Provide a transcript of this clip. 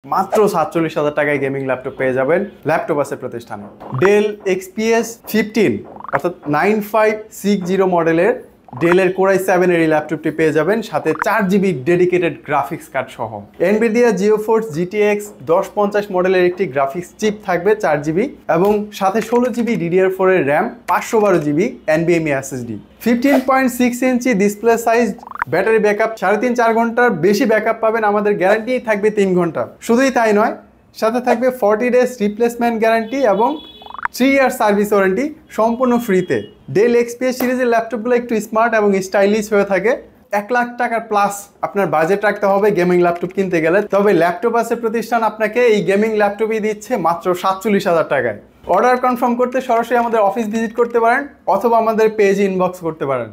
মাত্র ৪৭,০০০ টাকায় gaming laptop পেয়ে যাবেন ল্যাপটপ আছে প্রতিষ্ঠানে। ডেল XPS 15 অর্থাৎ 9560 মডেলের ডেলের Core i7 এর এই ল্যাপটপটি পেয়ে যাবেন, সাথে 4GB ডেডিকেটেড গ্রাফিক্স কার্ড সহ। NVIDIA GeForce GTX 1050 মডেলের একটি গ্রাফিক্স চিপ থাকবে 4GB, এবং সাথে 16GB DDR4 এর RAM, 512GB NVMe SSD। 15.6 inch display size, battery backup 3.5-4 ঘন্টার বেশি ব্যাকআপ পাবেন, আমাদের গ্যারান্টি থাকবে 3 ঘন্টা। শুধুই তাই নয়, সাথে থাকবে 40 ডেজ রিপ্লেসমেন্ট গ্যারান্টি এবং 3 ইয়ার সার্ভিস ওয়ারেন্টি সম্পূর্ণ ফ্রিতে। ডেল XPS সিরিজের ল্যাপটপগুলো একটু স্মার্ট এবং স্টাইলিশ হয়ে থাকে। 1 লাখ টাকার প্লাস আপনার বাজেট রাখতে হবে গেমিং ল্যাপটপ কিনতে গেলে। তবে ল্যাপটপ আছে প্রতিষ্ঠান আপনাকে এই গেমিং ল্যাপটপই দিচ্ছে মাত্র 47,০০০ টাকায়। অর্ডার কনফার্ম করতে সরাসরি আমাদের অফিস ভিজিট করতে পারেন অথবা আমাদের পেজে ইনবক্স করতে পারেন।